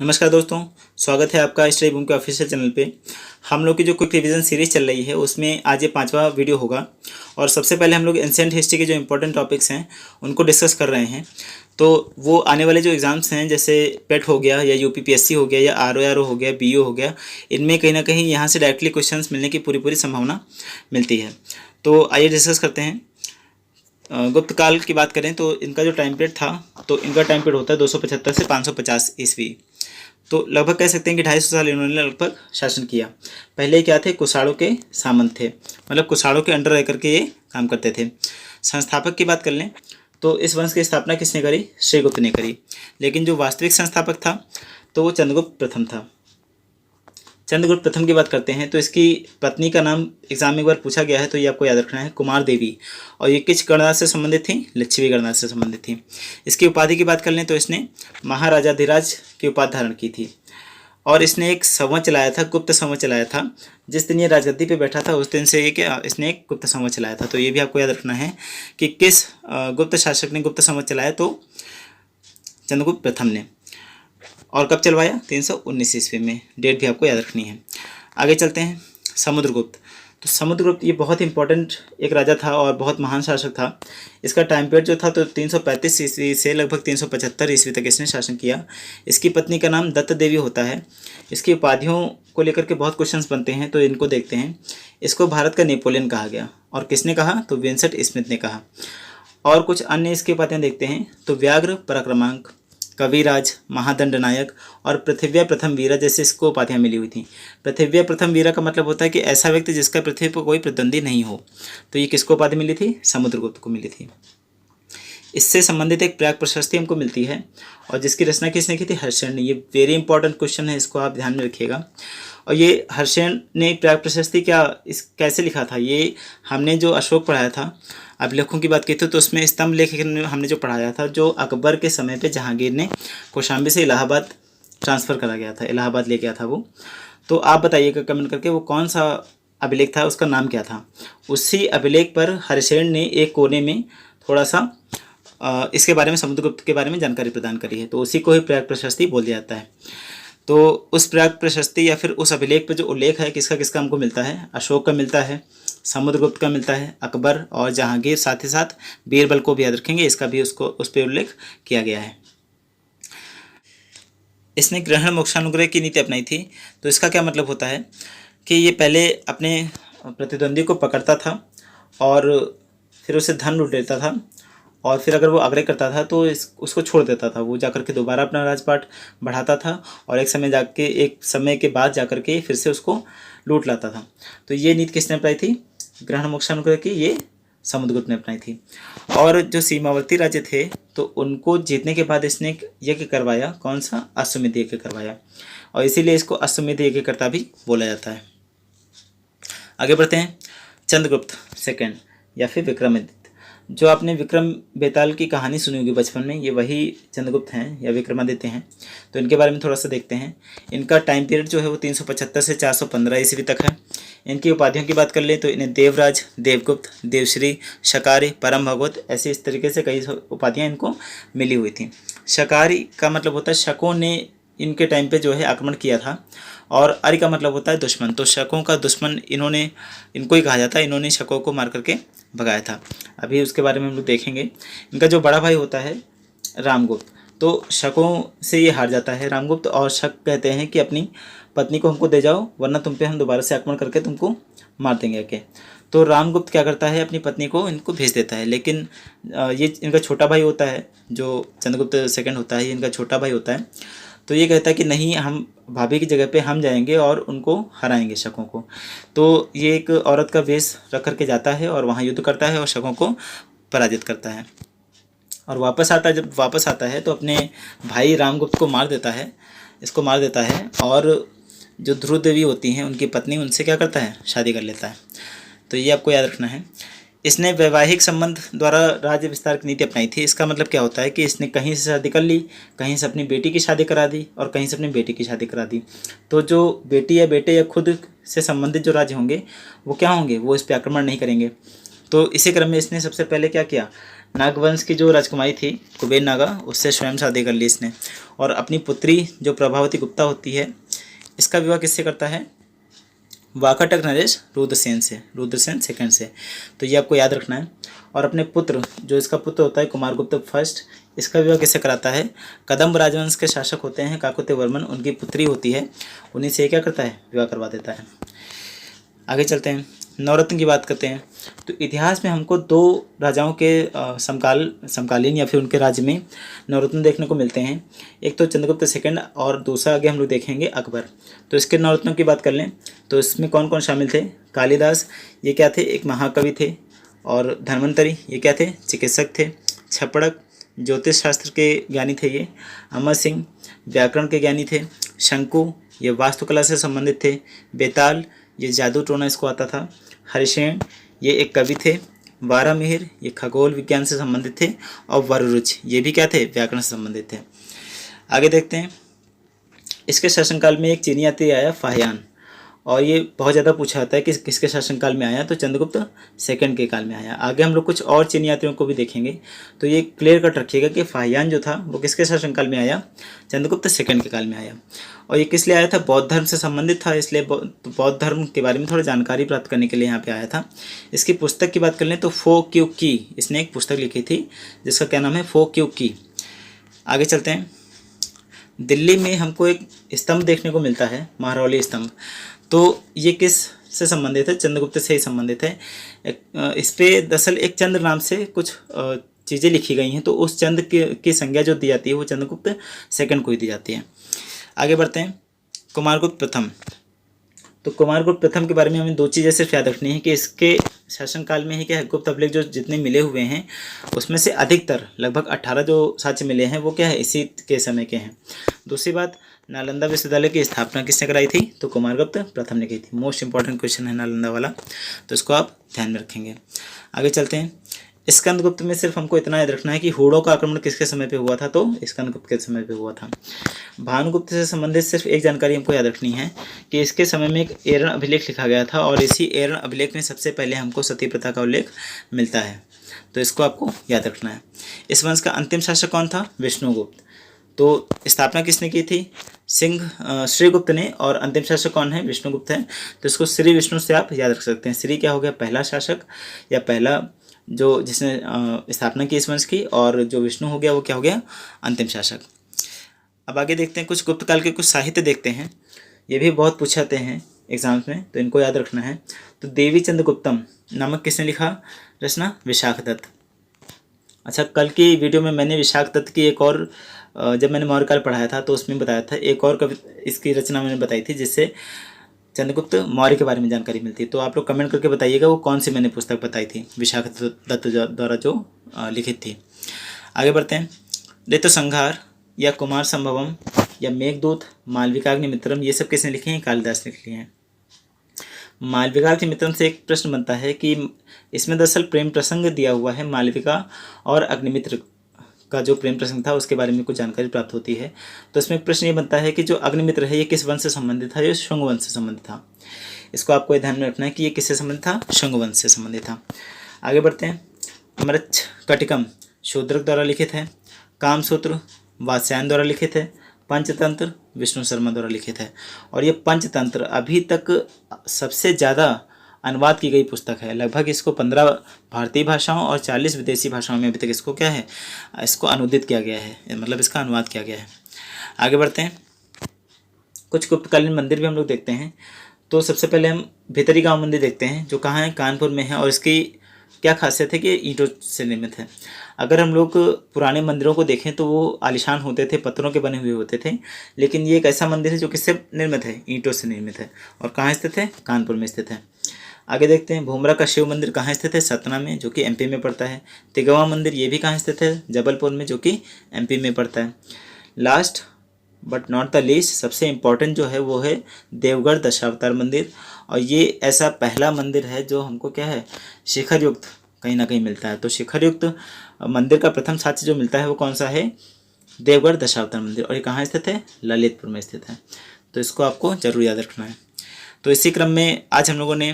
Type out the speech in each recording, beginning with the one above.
नमस्कार दोस्तों, स्वागत है आपका स्टडी बूम के ऑफिशियल चैनल पे। हम लोग की जो क्विक रिवीजन सीरीज चल रही है उसमें आज ये 5वां वीडियो होगा। और सबसे पहले हम लोग एंशिएंट हिस्ट्री के जो इंपॉर्टेंट टॉपिक्स हैं उनको डिस्कस कर रहे हैं। तो वो आने वाले जो एग्ज़ाम्स हैं जैसे पेट हो गया या यूपीपीएससी हो गया या आरओआरओ हो गया, बीओ हो गया, इनमें कहीं ना कहीं यहाँ से डायरेक्टली क्वेश्चंस मिलने की पूरी संभावना मिलती है। तो आइए डिस्कस करते हैं। गुप्त काल की बात करें तो इनका जो टाइम पीरियड था, तो इनका टाइम पीरियड होता है 275 से 550 ईस्वी। तो लगभग कह सकते हैं कि 250 साल इन्होंने लगभग शासन किया। पहले क्या थे, कुषाणों के सामंत थे, मतलब कुषाणों के अंडर रह करके ये काम करते थे। संस्थापक की बात कर लें तो इस वंश की स्थापना किसने करी? श्रीगुप्त ने करी। लेकिन जो वास्तविक संस्थापक था तो वो चंद्रगुप्त प्रथम था। चंद्रगुप्त प्रथम की बात करते हैं तो इसकी पत्नी का नाम एग्जाम में एक बार पूछा गया है, तो ये आपको याद रखना है, कुमार देवी। और ये किस गणराज्य से संबंधित थी? लिच्छवी गणराज्य से संबंधित थी। इसकी उपाधि की बात कर लें तो इसने महाराजाधिराज की उपाधि धारण की थी। और इसने एक संवत चलाया था, गुप्त संवत चलाया था। जिस दिन ये राजगद्दी पे बैठा था उस दिन से ये क्या, इसने एक गुप्त संवत चलाया था। तो ये भी आपको याद रखना है कि किस गुप्त शासक ने गुप्त संवत चलाया, तो चंद्रगुप्त प्रथम ने। और कब चलवाया? 319 ईस्वी में। डेट भी आपको याद रखनी है। आगे चलते हैं। समुद्रगुप्त। तो समुद्रगुप्त ये बहुत इंपॉर्टेंट एक राजा था और बहुत महान शासक था। इसका टाइम पीरियड जो था तो 335 ईस्वी से लगभग 375 ईस्वी तक इसने शासन किया। इसकी पत्नी का नाम दत्त देवी होता है। इसकी उपाधियों को लेकर के बहुत क्वेश्चंस बनते हैं, तो इनको देखते हैं। इसको भारत का नेपोलियन कहा गया। और किसने कहा? तो विंसेंट स्मिथ ने कहा। और कुछ अन्य इसकी उपाधियाँ देखते हैं तो व्याघ्र पराक्रमांक, कविराज, महादंड नायक और पृथ्व्या प्रथम वीरा जैसे इसको उपाधियाँ मिली हुई थी। पृथ्व्या प्रथम वीरा का मतलब होता है कि ऐसा व्यक्ति जिसका पृथ्वी पर कोई प्रतिद्वंदी नहीं हो। तो ये किसको उपाधि मिली थी? समुद्रगुप्त को मिली थी। इससे संबंधित एक प्रयाग प्रशस्ति हमको मिलती है और जिसकी रचना किसने की थी? हर्षण ने। ये वेरी इंपॉर्टेंट क्वेश्चन है, इसको आप ध्यान में रखिएगा। और ये हर्षण ने प्रयाग प्रशस्ति कैसे लिखा था? ये हमने जो अशोक पढ़ाया था, अभिलेखों की बात की थी, तो उसमें स्तंभ लेख हमने जो पढ़ाया था, जो अकबर के समय पे जहांगीर ने कौशाम्बी से इलाहाबाद ट्रांसफ़र करा गया था, इलाहाबाद ले गया था वो। तो आप बताइएगा कमेंट करके वो कौन सा अभिलेख था, उसका नाम क्या था। उसी अभिलेख पर हर्षण ने एक कोने में थोड़ा सा इसके बारे में, समुद्रगुप्त के बारे में जानकारी प्रदान करी है, तो उसी को ही प्रयाग प्रशस्ति बोल दिया जाता है। तो उस प्रयाग प्रशस्ति या फिर उस अभिलेख पर जो उल्लेख है किसका किसका हमको मिलता है? अशोक का मिलता है, समुद्रगुप्त का मिलता है, अकबर और जहांगीर, साथ ही साथ बीरबल को भी याद रखेंगे, इसका भी उस पर उल्लेख किया गया है। इसने ग्रहण मोक्षानुग्रह की नीति अपनाई थी। तो इसका क्या मतलब होता है कि ये पहले अपने प्रतिद्वंदी को पकड़ता था और फिर उसे धन लूट लेता था, और फिर अगर वो आग्रह करता था तो उसको छोड़ देता था। वो जाकर के दोबारा अपना राजपाट बढ़ाता था और एक समय के बाद जाकर के फिर से उसको लूट लाता था। तो ये नीति किसने अपनाई थी? ग्रहण मोक्षानुग्रह की ये समुद्रगुप्त ने अपनाई थी। और जो सीमावर्ती राज्य थे तो उनको जीतने के बाद इसने एक यज्ञ करवाया। कौन सा? अश्वमेध यज्ञ करवाया, और इसीलिए इसको अश्वमेध यज्ञकर्ता भी बोला जाता है। आगे बढ़ते हैं। चंद्रगुप्त सेकंड या फिर विक्रमादित्य। जो आपने विक्रम बेताल की कहानी सुनी होगी बचपन में, ये वही चंद्रगुप्त हैं या विक्रमादित्य हैं। तो इनके बारे में थोड़ा सा देखते हैं। इनका टाइम पीरियड जो है वो 375 से 415 ईस्वी तक है। इनकी उपाधियों की बात कर लें तो इन्हें देवराज, देवगुप्त, देवश्री, शकारी, परम भगवत, ऐसे इस तरीके से कई उपाधियाँ इनको मिली हुई थी। शकारी का मतलब होता है शकों ने इनके टाइम पे जो है आक्रमण किया था, और आर्य का मतलब होता है दुश्मन। तो शकों का दुश्मन इनको ही कहा जाता है। इन्होंने शकों को मार करके भगाया था। अभी उसके बारे में हम लोग देखेंगे। इनका जो बड़ा भाई होता है रामगुप्त, तो शकों से ये हार जाता है रामगुप्त, और शक कहते हैं कि अपनी पत्नी को हमको दे जाओ वरना तुम पे हम दोबारा से आक्रमण करके तुमको मार देंगे के। तो रामगुप्त क्या करता है, अपनी पत्नी को इनको भेज देता है। लेकिन ये इनका छोटा भाई होता है, जो चंद्रगुप्त सेकंड होता है, ये इनका छोटा भाई होता है। तो ये कहता है कि नहीं, हम भाभी की जगह पे हम जाएंगे और उनको हराएंगे, शकों को। तो ये एक औरत का वेश रख करके जाता है और वहाँ युद्ध करता है और शकों को पराजित करता है। और जब वापस आता है तो अपने भाई रामगुप्त को मार देता है, इसको मार देता है। और जो ध्रुव देवी होती हैं उनकी पत्नी, उनसे क्या करता है? शादी कर लेता है। तो ये आपको याद रखना है। इसने वैवाहिक संबंध द्वारा राज्य विस्तार की नीति अपनाई थी। इसका मतलब क्या होता है कि इसने कहीं से शादी कर ली, कहीं से अपनी बेटी की शादी करा दी और कहीं से अपनी बेटी की शादी करा दी। तो जो बेटी या बेटे या खुद से संबंधित जो राज्य होंगे वो क्या होंगे? वो इस पर आक्रमण नहीं करेंगे। तो इसी क्रम में इसने सबसे पहले क्या किया? नागवंश की जो राजकुमारी थी कुबेर नागा, उससे स्वयं शादी कर ली इसने। और अपनी पुत्री जो प्रभावती गुप्ता होती है, इसका विवाह किससे करता है? वाकाटक नरेश रुद्रसेन से, रुद्रसेन सेकंड से। तो ये आपको याद रखना है। और अपने पुत्र, जो इसका पुत्र होता है कुमारगुप्त फर्स्ट, इसका विवाह किससे कराता है? कदम्ब राजवंश के शासक होते हैं काकुत्य वर्मन, उनकी पुत्री होती है, उन्हीं से क्या करता है? विवाह करवा देता है। आगे चलते हैं, नवरत्न की बात करते हैं। तो इतिहास में हमको दो राजाओं के समकालीन या फिर उनके राज्य में नवरत्न देखने को मिलते हैं। एक तो चंद्रगुप्त सेकंड और दूसरा आगे हम लोग देखेंगे अकबर। तो इसके नवरत्नों की बात कर लें तो इसमें कौन कौन शामिल थे? कालिदास, ये क्या थे? एक महाकवि थे। और धन्वंतरी, ये क्या थे? चिकित्सक थे। छपड़क, ज्योतिष शास्त्र के ज्ञानी थे ये। अमर सिंह, व्याकरण के ज्ञानी थे। शंकु, ये वास्तुकला से संबंधित थे। बेताल, ये जादू टोना इसको आता था। हरिशेन, ये एक कवि थे। वारामिहिर, ये खगोल विज्ञान से संबंधित थे। और वररुच, ये भी क्या थे? व्याकरण से संबंधित थे। आगे देखते हैं, इसके शासनकाल में एक चीनी यात्री आया फाहियान, और ये बहुत ज़्यादा पूछा जाता है कि किसके शासनकाल में आया, तो चंद्रगुप्त सेकंड के काल में आया। आगे हम लोग कुछ और चीनी यात्रियों को भी देखेंगे, तो ये क्लियर कट रखिएगा कि फाहियान जो था वो किसके शासनकाल में आया? चंद्रगुप्त सेकंड के काल में आया। और ये किस लिए आया था? बौद्ध धर्म से संबंधित था, इसलिए बौद्ध धर्म के बारे में थोड़ी जानकारी प्राप्त करने के लिए यहाँ पे आया था। इसकी पुस्तक की बात कर लें तो फो क्यू की, इसने एक पुस्तक लिखी थी जिसका क्या नाम है? फो क्यू की। आगे चलते हैं, दिल्ली में हमको एक स्तंभ देखने को मिलता है, महरौली स्तंभ। तो ये किस से संबंधित है? चंद्रगुप्त से ही संबंधित है। इस पे दरअसल एक चंद्र नाम से कुछ चीज़ें लिखी गई हैं, तो उस चंद्र की संज्ञा जो दी जाती है वो चंद्रगुप्त सेकंड को ही दी जाती है। आगे बढ़ते हैं, कुमारगुप्त प्रथम। तो कुमारगुप्त प्रथम के बारे में हमें दो चीज़ें सिर्फ याद रखनी है कि इसके शासनकाल में ही क्या है? गुप्त अभिलेख जो जितने मिले हुए हैं उसमें से अधिकतर लगभग 18 जो साक्ष्य मिले हैं वो क्या है? इसी के समय के हैं। दूसरी बात, नालंदा विश्वविद्यालय की स्थापना किसने कराई थी? तो कुमारगुप्त प्रथम ने की थी। मोस्ट इंपॉर्टेंट क्वेश्चन है नालंदा वाला, तो इसको आप ध्यान में रखेंगे। आगे चलते हैं, स्कंदगुप्त में सिर्फ हमको इतना याद रखना है कि हूणों का आक्रमण किसके समय पे हुआ था? तो स्कंदगुप्त के समय पे हुआ था। भानुगुप्त से संबंधित सिर्फ एक जानकारी हमको याद रखनी है कि इसके समय में एक एरण अभिलेख लिखा गया था, और इसी एरण अभिलेख में सबसे पहले हमको सती प्रथा का उल्लेख मिलता है, तो इसको आपको याद रखना है। इस वंश का अंतिम शासक कौन था? विष्णुगुप्त। तो स्थापना किसने की थी? श्रीगुप्त ने, और अंतिम शासक कौन है? विष्णुगुप्त है। तो इसको श्री विष्णु से आप याद रख सकते हैं। श्री क्या हो गया? पहला शासक या पहला जो जिसने स्थापना की इस वंश की, और जो विष्णु हो गया वो क्या हो गया? अंतिम शासक। अब आगे देखते हैं, कुछ गुप्त काल के कुछ साहित्य देखते हैं, ये भी बहुत पूछाते हैं एग्जाम्स में, तो इनको याद रखना है। तो देवी चंद्रगुप्तम नामक किसने लिखा रचना? विशाखदत्त। अच्छा, कल की वीडियो में मैंने विशाखदत्त की एक और जब मैंने मौर्यकाल पढ़ाया था तो उसमें बताया था, एक और कवि इसकी रचना मैंने बताई थी जिससे चंद्रगुप्त मौर्य के बारे में जानकारी मिलती है। तो आप लोग कमेंट करके बताइएगा वो कौन सी मैंने पुस्तक बताई थी विशाखदत्त द्वारा जो लिखित थी। आगे बढ़ते हैं, ऋतु संहार या कुमार संभवम या मेघदूत, मालविकाग्निमित्रम, ये सब किसने लिखे हैं? कालिदास ने लिखे हैं। मालविकाग्निमित्रम से एक प्रश्न बनता है कि इसमें दरअसल प्रेम प्रसंग दिया हुआ है, मालविका और अग्निमित्र का जो प्रेम प्रसंग था उसके बारे में कुछ जानकारी प्राप्त होती है। तो इसमें एक प्रश्न ये बनता है कि जो अग्निमित्र है ये किस वंश से संबंधित था? ये शुंग वंश से संबंधित था। इसको आपको ध्यान में रखना है कि ये किससे संबंधित था? शुंग वंश से संबंधित था। आगे बढ़ते हैं, अमृत कटिकम शूद्रक द्वारा लिखित है। कामसूत्र वात्स्यायन द्वारा लिखित है। पंचतंत्र विष्णु शर्मा द्वारा लिखित है। और ये पंचतंत्र अभी तक सबसे ज़्यादा अनुवाद की गई पुस्तक है। लगभग इसको 15 भारतीय भाषाओं और 40 विदेशी भाषाओं में अभी तक इसको क्या है? इसको अनुदित किया गया है, मतलब इसका अनुवाद किया गया है। आगे बढ़ते हैं, कुछ गुप्तकालीन मंदिर भी हम लोग देखते हैं। तो सबसे पहले हम भीतरी गांव मंदिर देखते हैं, जो कहाँ है? कानपुर में है। और इसकी क्या खासियत है कि ईंटों से निर्मित है। अगर हम लोग पुराने मंदिरों को देखें तो वो आलिशान होते थे, पत्थरों के बने हुए होते थे, लेकिन ये एक ऐसा मंदिर है जो किससे निर्मित है? ईंटों से निर्मित है। और कहाँ स्थित है? कानपुर में स्थित है। आगे देखते हैं, भूमरा का शिव मंदिर कहाँ स्थित है? सतना में, जो कि एमपी में पड़ता है। तिगवा मंदिर ये भी कहाँ स्थित है? जबलपुर में, जो कि एमपी में पड़ता है। Last but not the least, सबसे इम्पॉर्टेंट जो है वो है देवगढ़ दशावतार मंदिर। और ये ऐसा पहला मंदिर है जो हमको क्या है? शिखर युक्त कहीं ना कहीं मिलता है। तो शिखर युक्त मंदिर का प्रथम साक्ष्य जो मिलता है वो कौन सा है? देवगढ़ दशावतार मंदिर। और ये कहाँ स्थित है? ललितपुर में स्थित है। तो इसको आपको जरूर याद रखना है। तो इसी क्रम में आज हम लोगों ने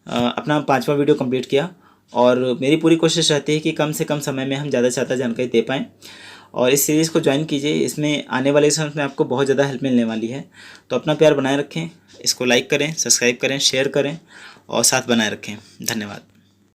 अपना 5वां वीडियो कंप्लीट किया, और मेरी पूरी कोशिश रहती है कि कम से कम समय में हम ज़्यादा से ज़्यादा जानकारी दे पाएँ। और इस सीरीज़ को ज्वाइन कीजिए, इसमें आने वाले एग्जाम्स में आपको बहुत ज़्यादा हेल्प मिलने वाली है। तो अपना प्यार बनाए रखें, इसको लाइक करें, सब्सक्राइब करें, शेयर करें और साथ बनाए रखें। धन्यवाद।